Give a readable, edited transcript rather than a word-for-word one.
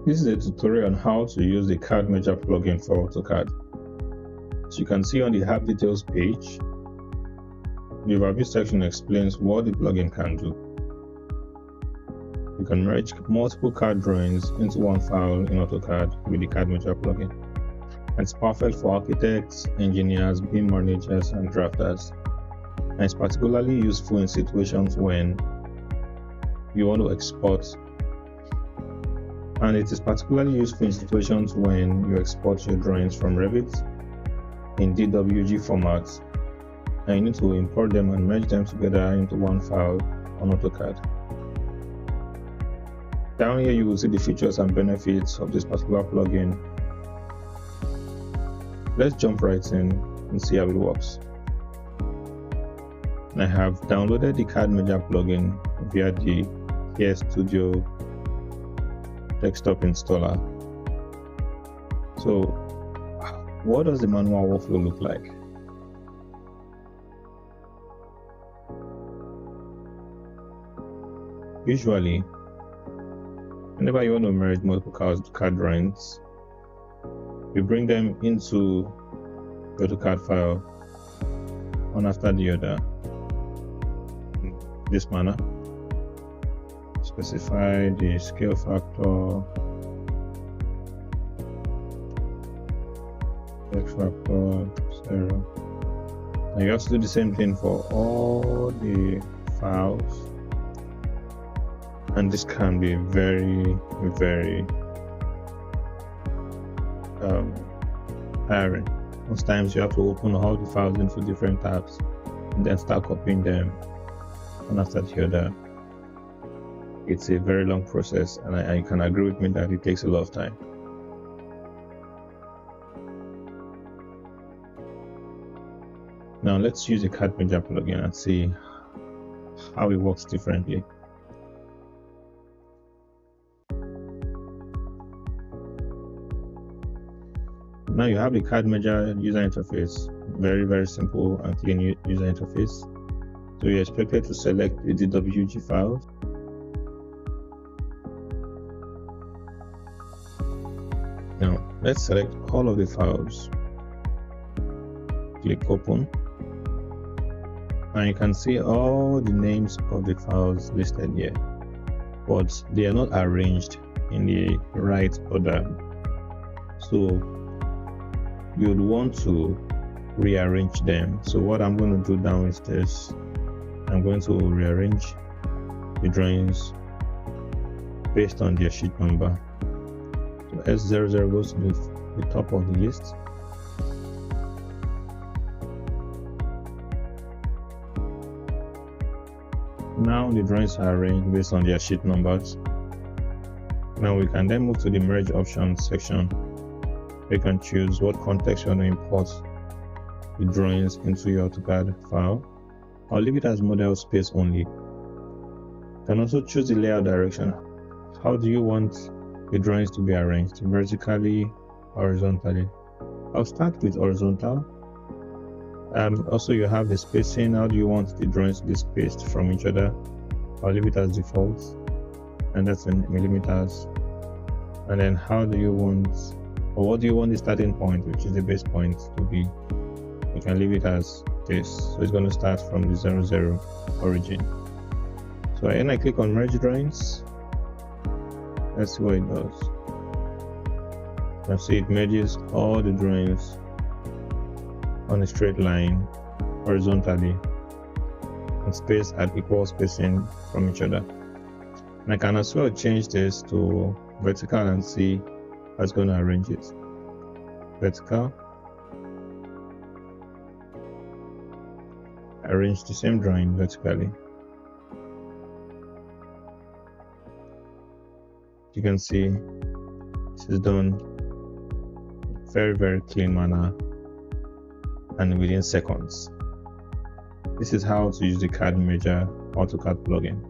This is a tutorial on how to use the CAD Measure plugin for AutoCAD. As you can see on the app details page, the overview section explains what the plugin can do. You can merge multiple CAD drawings into one file in AutoCAD with the CAD Measure plugin. It's perfect for architects, engineers, BIM managers, and drafters. And it's particularly useful in situations when you want to export. And it is particularly useful in situations when you export your drawings from Revit in DWG formats, and you need to import them and merge them together into one file on AutoCAD. Down here you will see the features and benefits of this particular plugin. Let's jump right in and see how it works. I have downloaded the CAD Measure plugin via the Here Studio desktop installer. So what does the manual workflow look like? Usually, whenever you want to merge multiple CAD drawings, you bring them into the AutoCAD file one after the other in this manner. Specify the scale factor, X factor 0. And you have to do the same thing for all the files, and this can be very tiring. Most times you have to open all the files into different tabs and then start copying them one after the other. It's a very long process, and I can agree with me that it takes a lot of time. Now let's use the CAD Measure plugin and see how it works differently. Now you have the CAD Measure user interface, very simple and clean user interface. So you're expected to select the DWG files. Now let's select all of the files. Click open, and you can see all the names of the files listed here, but they are not arranged in the right order. So you would want to rearrange them. So what I'm going to do now is this: I'm going to rearrange the drawings based on their sheet number. So S00 goes to the top of the list. Now the drawings are arranged based on their sheet numbers. Now we can then move to the merge options section. You can choose what context you want to import the drawings into your AutoCAD file. I'll leave it as model space only. You can also choose the layout direction. How do you want the drawings to be arranged? Vertically, horizontally? I'll start with horizontal. Also you have the spacing. How do you want the drawings to be spaced from each other? I'll leave it as default, and that's in millimeters. And then how do you want, or what do you want the starting point, which is the base point, to be? You can leave it as this. So it's going to start from the 00 origin. So when I click on merge drawings, let's see what it does. You can see it merges all the drawings on a straight line horizontally and spaced at equal spacing from each other. And I can as well change this to vertical and see how it's going to arrange it. Vertical, arrange the same drawing vertically. You can see this is done very clean manner and within seconds. This is how to use the CAD Measure AutoCAD plugin.